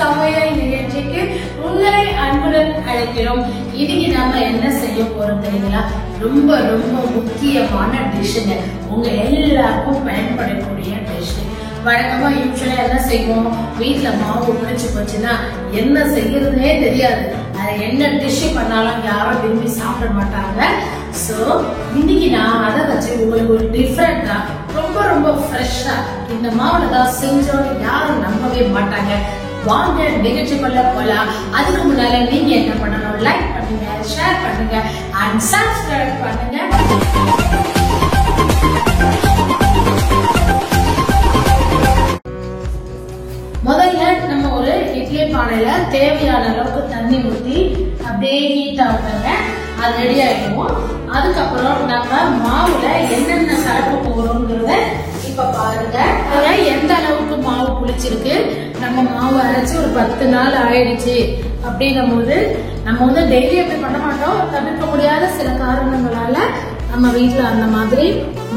சமையல் நிகழ்ச்சிக்கு உங்களை அன்புடன் அழைக்கிறோம். இன்னைக்கு நாம என்ன செய்ய போறோம் தெரியுங்களா? ரொம்ப ரொம்ப முக்கியமான டிஷ்ஷுங்க. உங்க எல்லாருக்கும் பயன்படக்கூடிய டிஷ். வழக்கமா யூஸ்வலா என்ன செய்வோம், வீட்டுல மாவு புளிச்சு போச்சுன்னா என்ன செய்யறதுனே தெரியாது. அது என்ன டிஷ் பண்ணாலும் யாரும் விரும்பி சாப்பிட மாட்டாங்க. சோ இன்னைக்கு நான் அதை வச்சு உங்களுக்கு ஒரு டிஃபரெண்டா ரொம்ப ரொம்ப ஃப்ரெஷ்ஷா இந்த மாவுல தான் செஞ்சோன்னு யாரும் நம்பவே மாட்டாங்க. வாங்க நிகழ்ச்சிக்குள்ள போலாம். அதுக்கு முன்னால நீங்க என்ன பண்ணணும், லைக் பண்ணுங்க, ஷேர் பண்ணுங்க அண்ட் சப்ஸ்கிரைப் பண்ணுங்க. முதல்ல நம்ம ஒரு இட்லி பானையில தேவையான அளவுக்கு தண்ணி ஊற்றி அப்படியே ஹீட் ஆகுங்க. அது ரெடி ஆயிடுவோம். அதுக்கப்புறம் நம்ம மாவுல என்னென்ன கலக்க போறோம்ங்கிறத இப்ப பாருங்க. எந்த அளவுக்கு மாவு புளிச்சிருக்கு, நம்ம மாவு அரைச்சு ஒரு 10 நாள் ஆயிடுச்சு அப்படின்னும் போது நம்ம டெய்லி அப்படி பண்ண மாட்டோம். தவிர்க்க முடியாத சில காரணங்களால நம்ம வீட்டுல அந்த மாதிரி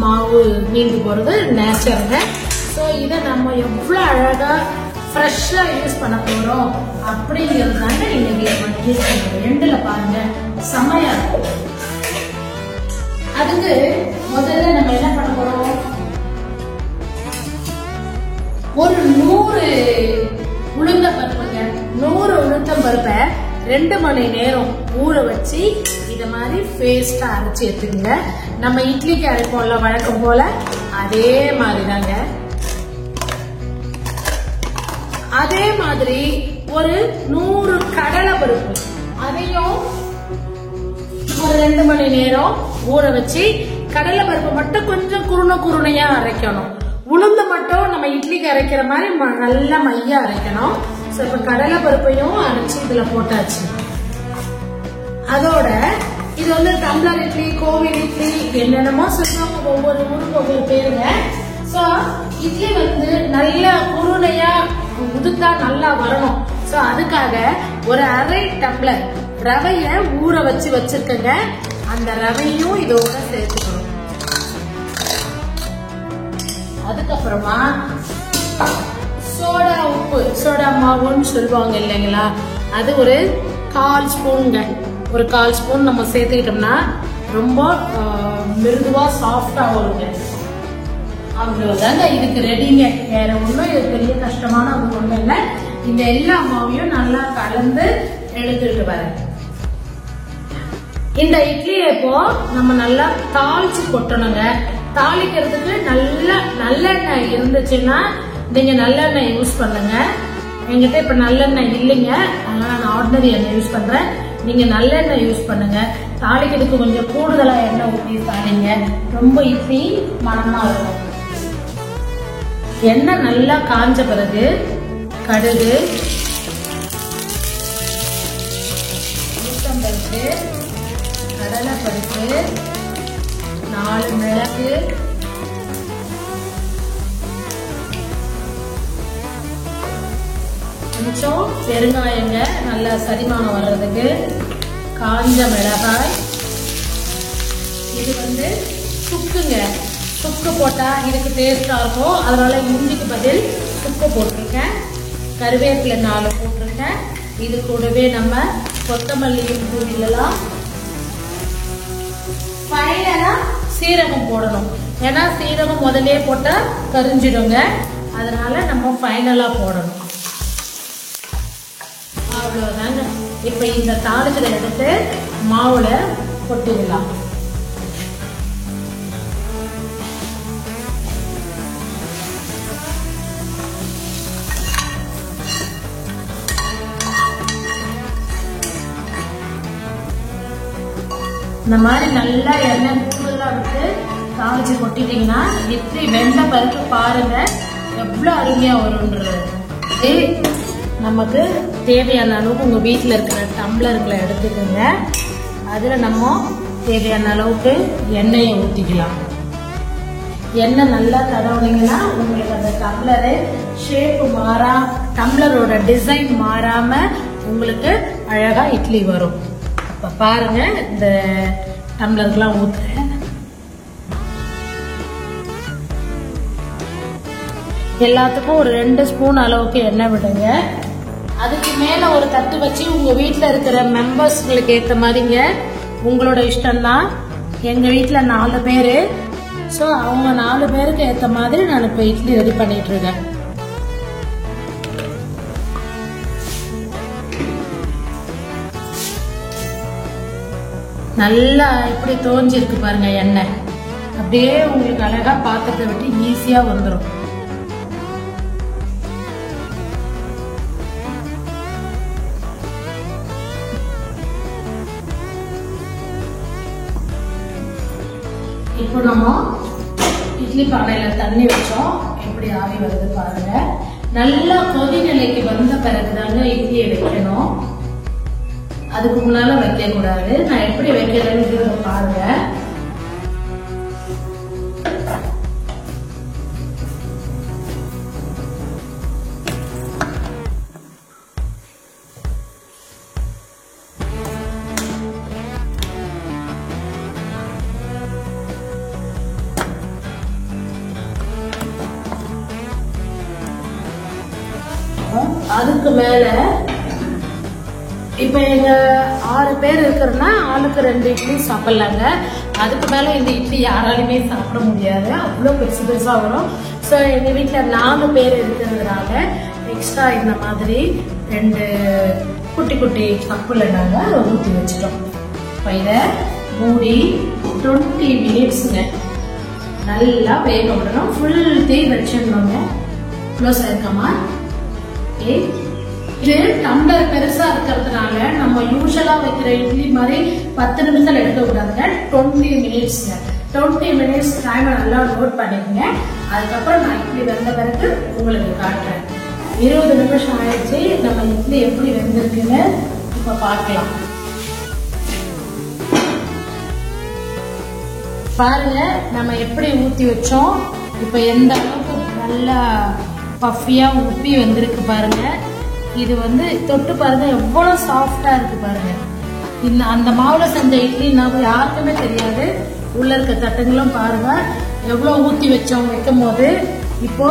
மாவு மீண்டு போறது நேச்சருங்க. ஸோ இதை நம்ம எவ்வளவு அழகா ஃப்ரெஷ்ஷா யூஸ் பண்ண போறோம் அப்படிங்கிறது தாங்க இன்னைக்கு எண்டுல பாருங்க, செமையா இருக்கும். அதுக்கு முதல்ல நம்ம என்ன பண்ண போறோம், ஒரு 100 உளுந்தம் பருப்புங்க. 100 உளுந்தம் பருப்பை 2 மணி நேரம் ஊற வச்சு இத மாதிரி பேஸ்டா அரைச்சி எடுத்துக்கங்க. நம்ம இட்லிக்கு அரைப்போம்ல வழக்கம் போல அதே மாதிரிதாங்க. அதே மாதிரி ஒரு 100 கடலை பருப்பு, அதையும் ஒரு 2 மணி நேரம் ஊற வச்சு கடலை பருப்பு மட்டும் கொஞ்சம் குருணையா அரைக்கணும். உளுந்து மட்டும் நம்ம இட்லிக்கு அரைக்கிற மாதிரி நல்லா மையா அரைக்கணும். சோ இப்ப கடலை பருப்பையும் அரைச்சு இதுல போட்டாச்சு. அதோட இது டம்ளர் இட்லி, கோவில் இட்லி, என்னென்னமோ சொல்லுவாங்க, ஒவ்வொரு ஊருக்கு ஒவ்வொரு பேருங்க. சோ இட்லி நல்ல குருணையா உதுத்தா நல்லா வரணும். சோ அதுக்காக ஒரு 1/2 டம்ளர் ரவைய ஊற வச்சு வச்சிருக்கங்க. அந்த ரவையும் இதோட சேர்த்துக்கணும். அதுக்கப்புறமா சோடா உப்பு, சோடா மாவுன்னு சொல்லுவாங்க இல்லைங்களா, அது ஒரு 1/4 ஸ்பூனுங்க. ஒரு 1/4 ஸ்பூன் நம்ம சேர்த்துக்கிட்டோம்னா ரொம்ப மிருதுவா சாஃப்டா வருங்க. அவ்வளவுதாங்க இதுக்கு ரெடிங்க. வேற ஒண்ணும் இது பெரிய கஷ்டமான ஒண்ணும் இல்லை. இந்த எல்லா மாவையும் நல்லா கலந்து எடுத்துட்டு வரேன். இந்த இட்லியை இப்போ நம்ம நல்லா தாளிச்சு கொட்டணுங்க. தாளிக்கிறதுக்கு நல்லெண்ணெய் இருந்துச்சுன்னா நீங்க நல்லெண்ணெய் யூஸ் பண்ணுங்க. என்கிட்ட இப்ப நல்லெண்ணெய் இல்லைங்க, அதனால நான் ஆர்டினரி எண்ணெய் யூஸ் பண்றேன். நீங்க நல்லெண்ணெய் யூஸ் பண்ணுங்க. தாளிக்கிறதுக்கு கொஞ்சம் கூடுதலா எண்ணெய் ஊற்றி தாளிங்க, ரொம்ப இட்லி மனமா இருக்கும். எண்ணெய் நல்லா காஞ்ச பிறகு கடுகு, உளுத்தம்பருப்பு, கடலை பருப்பு, 4 மிளகு, கொஞ்சம் பெருங்காயங்க நல்லா சரிமானம் வர்றதுக்கு, காஞ்ச மிளகாய், இது சுக்குங்க. சுக்கு போட்டா இதுக்கு டேஸ்டா இருக்கும், அதனால இஞ்சிக்கு பதில் சுக்கு போட்டிருக்கேன். கருவேப்பிலை 4 போட்டிருக்கேன். இது கூடவே நம்ம கொத்தமல்லியும் தூவிடலாம். ஃபைனலா சீரகம் போடணும். ஏன்னா சீரகம் முதலே போட்டா கரிஞ்சிடுங்க, அதனால நம்ம ஃபைனலா போடணும். அவ்வளவுதாங்க. இப்ப இந்த தாளிச்சதை எடுத்து மாவுல கொட்டிடலாம். இந்த மாதிரி நல்லா எண்ணெய் கூடுதலா விட்டு தாளிச்சு கொட்டிட்டீங்கன்னா இட்லி வெந்த பருப்பு பாருங்க எவ்வளவு அருமையா வரும்ன்றது. நமக்கு தேவையான அளவுக்கு உங்க வீட்டுல இருக்கிற டம்ளர்களை எடுத்துக்கோங்க. அதுல நம்ம தேவையான அளவுக்கு எண்ணெயை ஊற்றிக்கலாம். எண்ணெய் நல்லா தடவுனீங்கன்னா உங்களுக்கு அந்த டம்ளரு ஷேப்பு டம்ளரோட டிசைன் மாறாம உங்களுக்கு அழகா இட்லி வரும். இப்ப பாருங்க, இந்த டம்ளருக்குலாம் ஊத்துறேன். எல்லாத்துக்கும் ஒரு 2 ஸ்பூன் அளவுக்கு எண்ணெய் விடுங்க. அதுக்கு மேல ஒரு தட்டு வச்சு உங்க வீட்டுல இருக்கிற மெம்பர்ஸ்களுக்கு ஏத்த மாதிரிங்க, உங்களோட இஷ்டம்தான். எங்க வீட்டுல 4 பேரு, ஸோ அவங்க 4 பேருக்கு ஏத்த மாதிரி நான் இப்ப இட்லி ரெடி பண்ணிட்டு இருக்கேன். நல்லா இப்படி தோஞ்சிருக்கு பாருங்க எண்ணெய். அப்படியே உங்களுக்கு அழகா பாத்திரத்தை விட்டு ஈஸியா வந்துடும். இப்போ நம்ம இட்லி பானையில தண்ணி வச்சோம், எப்படி ஆவி வருது பாருங்க. நல்லா கொதி நிலைக்கு வந்த பிறகுதாங்க இட்லியை வைக்கணும். அதுக்கு முன்னால வைக்க கூடாது. நான் எப்படி வைக்கிறேன்னு பாருங்க. அதுக்கு மேல இப்ப எங்க 6 பேர் இருக்கிறதுனா ஆளுக்கு 2 இட்லி சாப்பிடலாங்க. அதுக்கு மேல இந்த இட்லி யாராலுமே சாப்பிட முடியாது, அவ்வளவு பெருசு பெருசா வரும். ஸோ எங்க வீட்டுல 4 பேர் இருக்கிறதுனால எக்ஸ்ட்ரா இந்த மாதிரி 2 குட்டி குட்டி கப்புல நாங்க ஊற்றி வச்சிட்டோம். இப்போ இதை மூடி 20 மினிட்ஸுங்க நல்லா வேக விடணும். ஃபுல் தீ வச்சிடணுங்க. க்ளோஸ் ஆயிருக்கமா? இது டம்ளர் பெருசா இருக்கிறதுனால நம்ம யூஸ்வலா வைக்கிற இட்லி மாதிரி 10 நிமிஷத்துல எடுக்க கூடாதுங்க. 20 மினிட்ஸ் 20 மினிட்ஸ் டைம் நல்லா நோட் பண்ணிக்கங்க. அதுக்கப்புறம் நான் இட்லி வெந்த பிறகு உங்களுக்கு காட்டுறேன். 20 நிமிஷம் ஆயிடுச்சு. நம்ம இட்லி எப்படி வெந்திருக்குன்னு இப்ப பார்க்கலாம். பாருங்க நம்ம எப்படி ஊத்தி வச்சோம். இப்ப எந்த அளவுக்கு நல்லா பஃபியா உப்பி வந்திருக்கு பாருங்க. இது தொட்டு பாருங்க எவ்வளவு சாஃப்டா இருக்கு பாருங்க. இந்த அந்த மாவுல செஞ்ச இட்லி நம்ம யாருக்குமே தெரியாது. உள்ள இருக்க தட்டுங்களும் பாருங்க எவ்வளவு ஊத்தி வச்சோம் வைக்கும் போது. இப்போ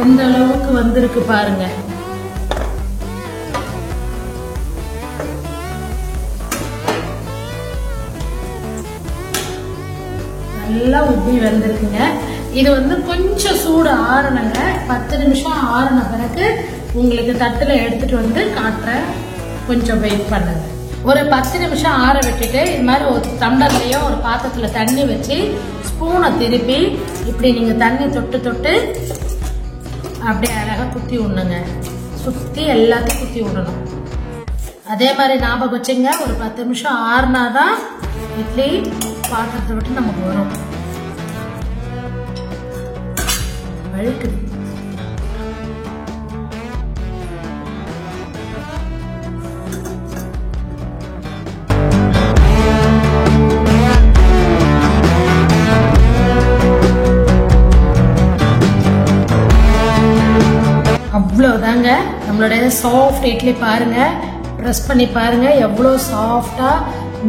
எந்த அளவுக்கு வந்திருக்கு பாருங்க. நல்லா உப்பி வந்திருக்குங்க. இது கொஞ்சம் சூடு ஆறணுங்க. 10 நிமிஷம் ஆறின பிறகு உங்களுக்கு தட்டுல எடுத்துட்டு காட்டுறேன். கொஞ்சம் வெயிட் பண்ணுங்க. ஒரு 10 நிமிஷம் ஆற விட்டுட்டு இது மாதிரி ஒரு டம்ளர்லயோ ஒரு பாத்திரத்துல தண்ணி வச்சு ஸ்பூனை திருப்பி இப்படி நீங்க தண்ணி தொட்டு தொட்டு அப்படியே அழகா குத்தி விடணுங்க. சுத்தி எல்லாத்தையும் குத்தி விடணும். அதே மாதிரி ஞாபகம் வச்சுங்க, ஒரு 10 நிமிஷம் ஆறுனாதான் இட்லி பாத்திரத்தை விட்டு நமக்கு வரும். அழுக்குது. அவ்வளவுதாங்க நம்மளுடைய சாஃப்ட் இட்லி. பாருங்க, ப்ரெஸ் பண்ணி பாருங்க எவ்வளவு சாஃப்டா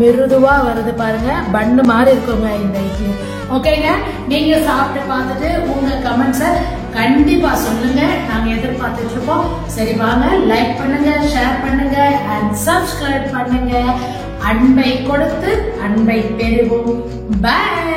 மிருதுவா வருது பாருங்க. பன்னு மாதிரி இருக்குங்க இந்த இட்லி. ஓகேங்க, நீங்க சாப்பிட்டு பார்த்துட்டு உங்க கமெண்ட்ஸை கண்டிப்பா சொல்லுங்க. நாங்க எதிர்பார்த்துட்டு இருக்கோம். சரி வாங்க, லைக் பண்ணுங்க, ஷேர் பண்ணுங்க அண்ட் சப்ஸ்கிரைப் பண்ணுங்க. அன்பை கொடுத்து அன்பை பெறுவோம். பை.